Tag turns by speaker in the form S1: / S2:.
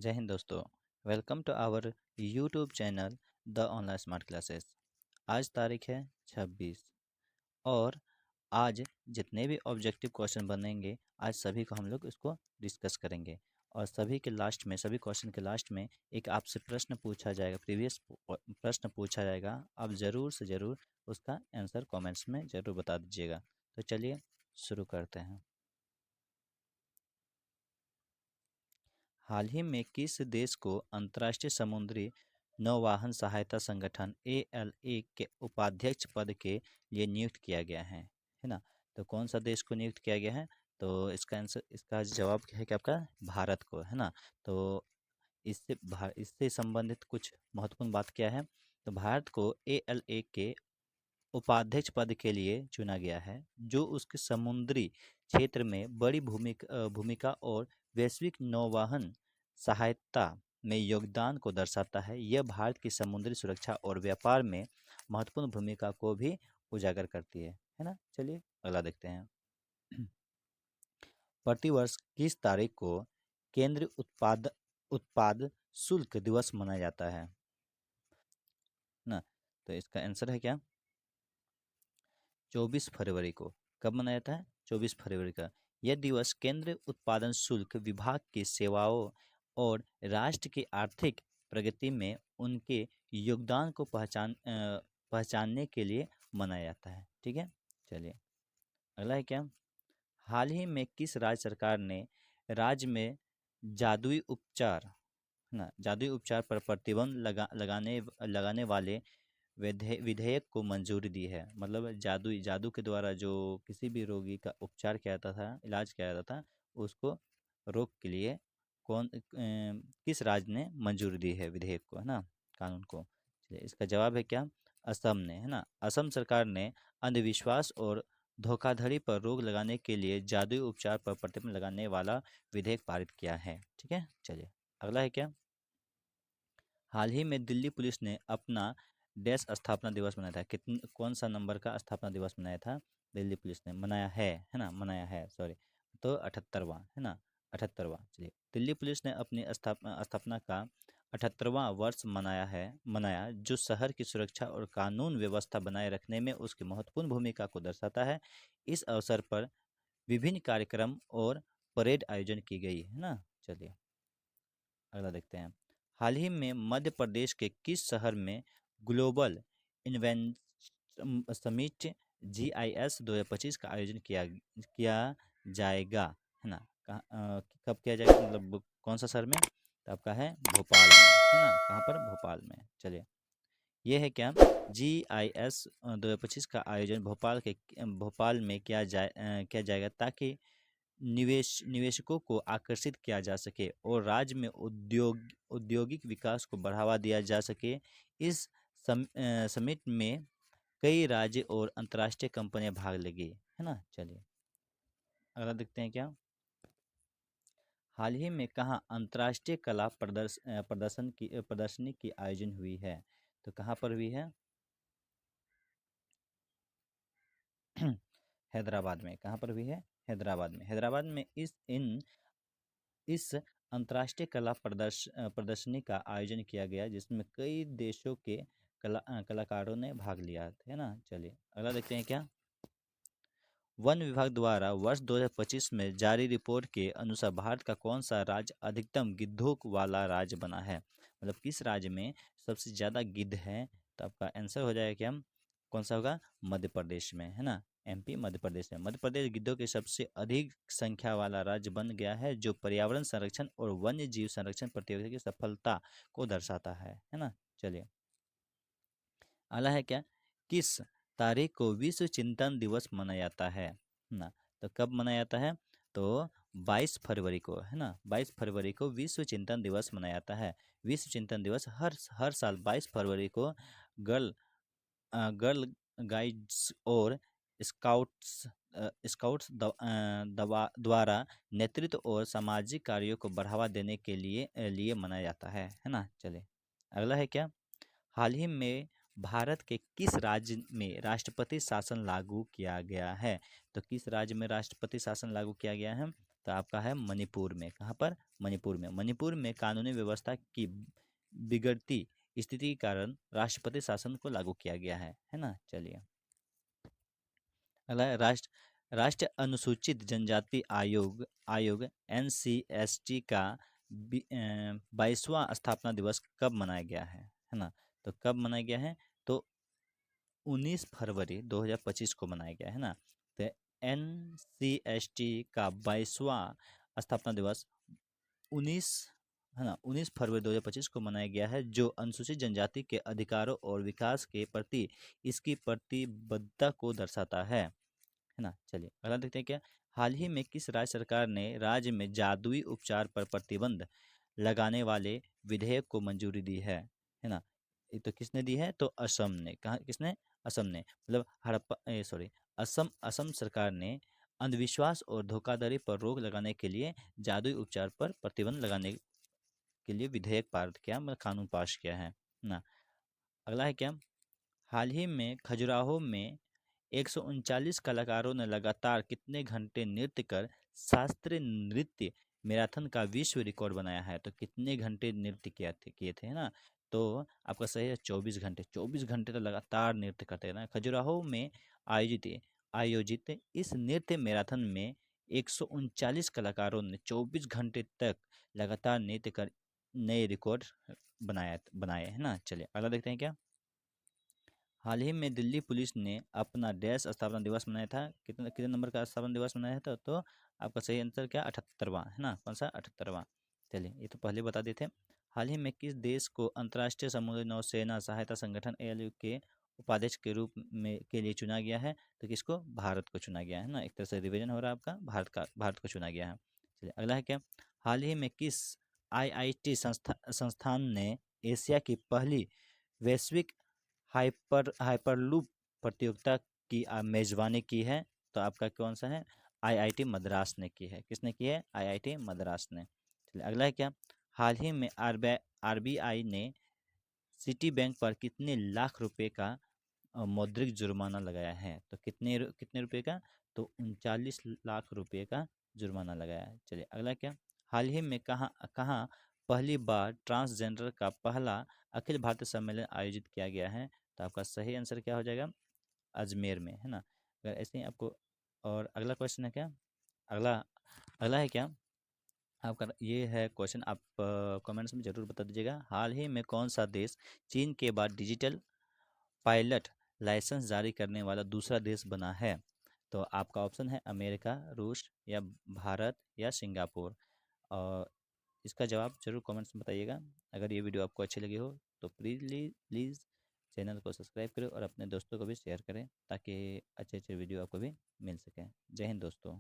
S1: जय हिंद दोस्तों। Welcome to our YouTube channel the online smart classes. आज तारीख है 26 और आज जितने भी ऑब्जेक्टिव क्वेश्चन बनेंगे आज सभी को हम लोग इसको डिस्कस करेंगे। और सभी क्वेश्चन के लास्ट में एक आपसे प्रश्न पूछा जाएगा, प्रीवियस प्रश्न पूछा जाएगा। आप ज़रूर से ज़रूर उसका आंसर कमेंट्स में ज़रूर बता दीजिएगा। तो चलिए शुरू करते हैं। हाल ही में किस देश को अंतर्राष्ट्रीय समुद्री नौवाहन सहायता संगठन ALA के उपाध्यक्ष पद के लिए नियुक्त किया गया है ना। तो कौन सा देश को नियुक्त किया गया है? तो इसका आंसर, इसका जवाब क्या है कि आपका भारत को, है ना। तो इससे संबंधित कुछ महत्वपूर्ण बात क्या है? तो भारत को ALA के उपाध्यक्ष पद के लिए चुना गया है, जो उसके समुद्री क्षेत्र में बड़ी भूमिका और वैश्विक नौवहन सहायता में योगदान को दर्शाता है। यह भारत की समुद्री सुरक्षा और व्यापार में महत्वपूर्ण भूमिका को भी उजागर करती है ना। चलिए अगला देखते हैं। प्रतिवर्ष किस तारीख को केंद्रीय उत्पाद शुल्क दिवस मनाया जाता है ना। तो इसका आंसर है क्या? 24 फरवरी को। कब मनाया जाता है? 24 फरवरी का। यह दिवस केंद्रीय उत्पादन शुल्क विभाग की सेवाओं और राष्ट्र की आर्थिक प्रगति में उनके योगदान को पहचानने के लिए मनाया जाता है। ठीक है, चलिए अगला है क्या? हाल ही में किस राज्य सरकार ने राज्य में जादुई उपचार जादुई उपचार पर प्रतिबंध लगाने वाले विधेयक को मंजूरी दी है? मतलब जादू के द्वारा जो किसी भी रोगी का उपचार किया जाता था, इलाज किया जाता था, उसको रोक के लिए किस राज्य ने मंजूरी दी है विधेयक को, है ना, कानून को? चलिए इसका जवाब है क्या? असम ने, है ना। असम सरकार ने अंधविश्वास और धोखाधड़ी पर रोक लगाने के लिए जादुई उपचार पर प्रतिबंध लगाने वाला विधेयक पारित किया है। ठीक है, चलिए अगला है क्या? हाल ही में दिल्ली पुलिस ने अपना डैश स्थापना दिवस मनाया था। कौन सा नंबर का स्थापना दिवस मनाया था? दिल्ली पुलिस ने मनाया है ना, मनाया है, सॉरी। तो 78वां, है ना, 78वां। चलिए, दिल्ली पुलिस ने अपनी स्थापना का 78वां वर्ष मनाया, जो शहर की सुरक्षा और कानून व्यवस्था बनाए रखने में उसकी महत्वपूर्ण भूमिका को दर्शाता है। इस अवसर पर विभिन्न कार्यक्रम और परेड आयोजन की गई, है ना। चलिए अगला देखते हैं। हाल ही में मध्य प्रदेश के किस शहर में ग्लोबल इन्वेंशन समिट GIS 2025 का आयोजन किया जाएगा, है ना। कब किया जाएगा, मतलब कौन सा शहर में? तो आपका है भोपाल में, है ना। कहाँ पर? भोपाल में। चलिए ये है क्या? GIS 2025 का आयोजन भोपाल में किया जाएगा, ताकि निवेशकों को आकर्षित किया जा सके और राज्य में औद्योगिक विकास को बढ़ावा दिया जा सके। इस समिट में कई राज्य और अंतर्राष्ट्रीय कंपनियां भाग लेगी, है ना। चलिए अगला देखते हैं क्या? हाल ही में कहाँ अंतर्राष्ट्रीय कला प्रदर्शनी की आयोजन हुई है? तो कहाँ पर हुई है? हैदराबाद में। कहाँ पर हुई है? हैदराबाद में। हैदराबाद में इस अंतर्राष्ट्रीय कला प्रदर्शनी का आयोजन किया गया, जिसमें कई देशों के कलाकारों ने भाग लिया, है ना। चलिए अगला देखते हैं क्या? वन विभाग द्वारा वर्ष 2025 में जारी रिपोर्ट के अनुसार भारत का कौन सा राज्य अधिकतम गिद्धों वाला राज्य बना है? मतलब किस राज्य में सबसे ज़्यादा गिद्ध है? तो आपका आंसर हो जाएगा क्या? कौन सा होगा? मध्य प्रदेश में, है ना। MP मध्य प्रदेश में। मध्य प्रदेश गिद्धों की सबसे अधिक संख्या वाला राज्य बन गया है, जो पर्यावरण संरक्षण और वन्य जीव संरक्षण प्रतियोगिता की सफलता को दर्शाता है ना। चलिए अगला है क्या? किस तारीख को विश्व चिंतन दिवस मनाया जाता है ना? तो कब मनाया जाता है? तो 22 फरवरी को, है ना। 22 फरवरी को विश्व चिंतन दिवस मनाया जाता है। विश्व चिंतन दिवस हर साल 22 फरवरी को गर्ल गर्ल गाइड्स और स्काउट्स द्वारा नेतृत्व और सामाजिक कार्यों को बढ़ावा देने के लिए मनाया जाता है ना। चलिए अगला है क्या? हाल ही में भारत के किस राज्य में राष्ट्रपति शासन लागू किया गया है? तो किस राज्य में राष्ट्रपति शासन लागू किया गया है? तो आपका है मणिपुर में। कहाँ पर? मणिपुर में। मणिपुर में कानूनी व्यवस्था की बिगड़ती स्थिति के कारण राष्ट्रपति शासन को लागू किया गया है ना। चलिए अगला है राष्ट्रीय अनुसूचित जनजाति आयोग NCST का 22वां स्थापना दिवस कब मनाया गया है ना। तो कब मनाया गया है? तो 19 फरवरी 2025 को मनाया गया है ना। तो NCST का 22वां स्थापना दिवस 19 है ना 19 फरवरी 2025 को मनाया गया है, जो अनुसूचित जनजाति के अधिकारों और विकास के प्रति इसकी प्रतिबद्धता को दर्शाता है ना। चलिए अगला देखते हैं क्या। हाल ही में किस राज्य सरकार ने राज्य में जादुई उपचार पर प्रतिबंध लगाने वाले विधेयक को मंजूरी दी है ना। ये तो किसने दी है? तो असम ने। कहा किसने? असम ने। मतलब हड़प्पा सॉरी असम सरकार ने अंधविश्वास और धोखाधड़ी पर रोक लगाने के लिए जादुई उपचार पर प्रतिबंध लगाने के लिए विधेयक पारित किया, मतलब कानून पास किया है ना। अगला है क्या। हाल ही में खजुराहो में 139 कलाकारों ने लगातार कितने घंटे नृत्य कर शास्त्रीय नृत्य मैराथन का विश्व रिकॉर्ड बनाया है? तो कितने घंटे नृत्य किए थे है ना। तो आपका सही है 24 घंटे। 24 घंटे तो लगातार नृत्य करते हैं ना। खजुराहो में आयोजित आयोजित इस नृत्य मैराथन में 139 कलाकारों ने 24 घंटे तक लगातार नृत्य कर नए रिकॉर्ड बनाए है ना। चलिए अगला देखते हैं क्या। हाल ही में दिल्ली पुलिस ने अपना डैश स्थापना दिवस मनाया था। कितने कितने नंबर का स्थापना दिवस मनाया था? तो आपका सही आंसर क्या? 78वां है ना। कौन सा? 78वां। चलिए ये तो पहले बता दिए थे। हाल ही में किस देश को अंतर्राष्ट्रीय समुद्री नौसेना सहायता संगठन ALU के उपाध्यक्ष के रूप में के लिए चुना गया है? तो किसको? भारत को चुना गया है ना। एक तरह से रिवीजन हो रहा है आपका। भारत को चुना गया है। चलिए अगला है क्या। हाल ही में किस IIT संस्थान ने एशिया की पहली वैश्विक हाइपरलूप प्रतियोगिता की मेजबानी की है? तो आपका कौन सा है? IIT मद्रास ने की है। किसने की है? IIT मद्रास ने। चलिए अगला है क्या। हाल ही में RBI ने सिटी बैंक पर कितने लाख रुपए का मौद्रिक जुर्माना लगाया है? तो कितने रुपए का? तो 39 लाख रुपए का जुर्माना लगाया है। चलिए अगला क्या। हाल ही में कहाँ कहाँ पहली बार ट्रांसजेंडर का पहला अखिल भारतीय सम्मेलन आयोजित किया गया है? तो आपका सही आंसर क्या हो जाएगा? अजमेर में है ना। अगर ऐसे ही आपको। और अगला क्वेश्चन है क्या। अगला अगला है क्या। आपका ये है क्वेश्चन, आप कमेंट्स में ज़रूर बता दीजिएगा। हाल ही में कौन सा देश चीन के बाद डिजिटल पायलट लाइसेंस जारी करने वाला दूसरा देश बना है? तो आपका ऑप्शन है अमेरिका, रूस या भारत या सिंगापुर। और इसका जवाब जरूर कमेंट्स में बताइएगा। अगर ये वीडियो आपको अच्छी लगी हो तो प्लीज़ चैनल को सब्सक्राइब करें और अपने दोस्तों को भी शेयर करें, ताकि अच्छे अच्छे वीडियो आपको भी मिल सकें। जय हिंद दोस्तों।